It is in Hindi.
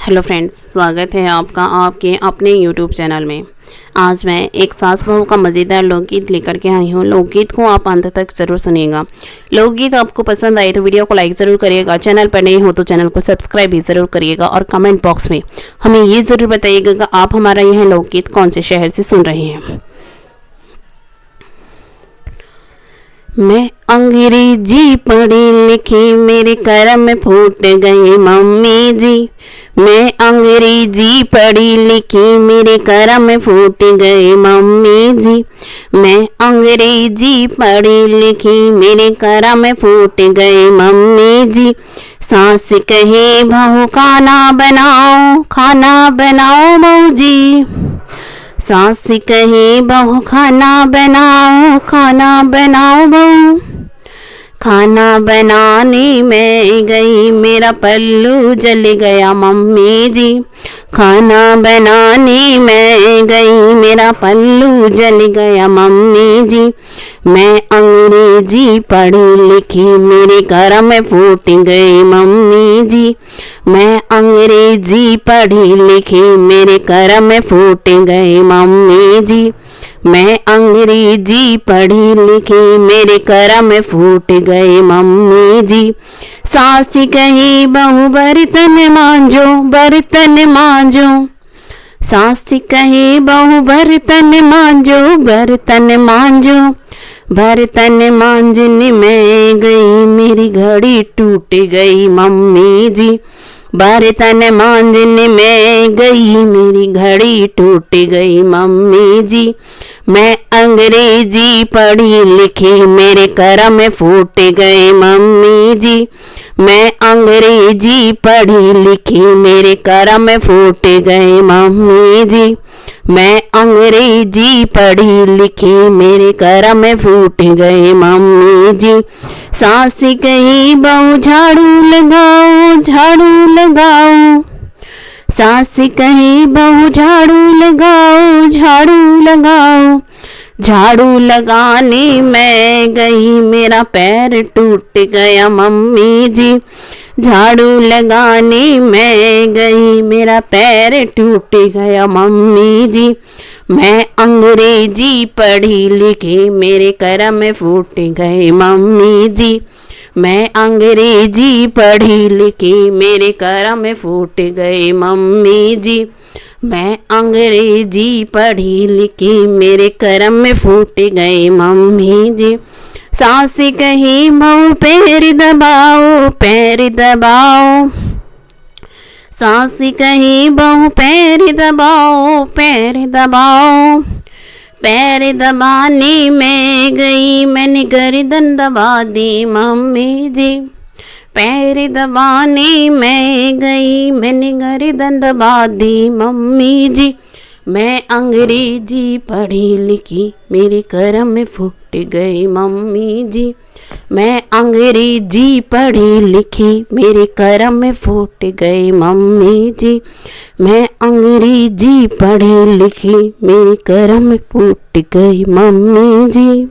हेलो फ्रेंड्स, स्वागत है आपका आपके अपने यूट्यूब चैनल में। आज मैं एक सास बहू का मज़ेदार लोकगीत लेकर के आई हूँ। लोकगीत को आप अंत तक ज़रूर सुनिएगा। लोकगीत आपको पसंद आए तो वीडियो को लाइक ज़रूर करिएगा। चैनल पर नए हो तो चैनल को सब्सक्राइब भी ज़रूर करिएगा और कमेंट बॉक्स में हमें ये ज़रूर बताइएगा कि आप हमारा यह लोकगीत कौन से शहर से सुन रहे हैं। मैं अंग्रेजी पढ़ी लिखी मेरे करम में फूट गई मम्मी जी। मैं अंग्रेजी पढ़ी लिखी मेरे करम में फूट गई मम्मी जी। मैं अंग्रेजी पढ़ी लिखी मेरे करम में फूट गई मम्मी जी। सास कहे बहू खाना बनाओ बहू जी। सास कहे बहू खाना बनाओ बहू। खाना बनाने में गई मेरा पल्लू जल गया मम्मी जी। खाना बनाने में गई मेरा पल्लू जल गया मम्मी जी। मैं अंग्रेजी पढ़ी लिखी मेरे करम में फूट गई मम्मी जी। मैं अंग्रेजी पढ़ी लिखी मेरे करम में फूट गई मम्मी जी। मैं अंग्रेजी पढ़ी लिखी मेरे करम में फूट गई मम्मी जी। सास कही बहू बर्तन मांजो। सास कही बहू बर्तन मांजो। बर्तन मांजने में गई मेरी घड़ी टूट गई मम्मी जी। बर्तन मांजने में गई मेरी घड़ी टूट गई मम्मी जी। मैं अंग्रेजी पढ़ी लिखी मेरे करम में फूट गई मम्मी जी। मैं अंग्रेजी पढ़ी लिखी मेरे करम में फूट गई मम्मी जी। मैं अंग्रेजी पढ़ी लिखी मेरे करम में फूट गई मम्मी जी। सास कही बहू झाड़ू लगाओ। सास कही बहू झाड़ू लगाओ। झाड़ू लगाने में गई मेरा पैर टूट गया मम्मी जी। झाड़ू लगाने में गई मेरा पैर टूट गया मम्मी जी। मैं अंग्रेजी पढ़ी लिखी मेरे करम में फूट गई मम्मी जी। मैं अंग्रेजी पढ़ी लिखी मेरे करम में फूट गई मम्मी जी। मैं अंग्रेजी पढ़ी लिखी मेरे करम में फूट गई मम्मी जी। सास कही बहू पैर दबाओ। सास कही बहू पैर दबाओ। पैर दबाने में गई मैंने गर्दन दबा दी मम्मी जी। पैर दबाने में गई मैंने गर्दन दबा दी मम्मी जी। मैं अंग्रेजी पढ़ी लिखी मेरे करम में फूट गई मम्मी जी। मैं अंग्रेजी पढ़ी लिखी मेरे करम में फूट गई मम्मी जी। मैं अंग्रेजी पढ़ी लिखी मेरे करम में फूट गई मम्मी जी।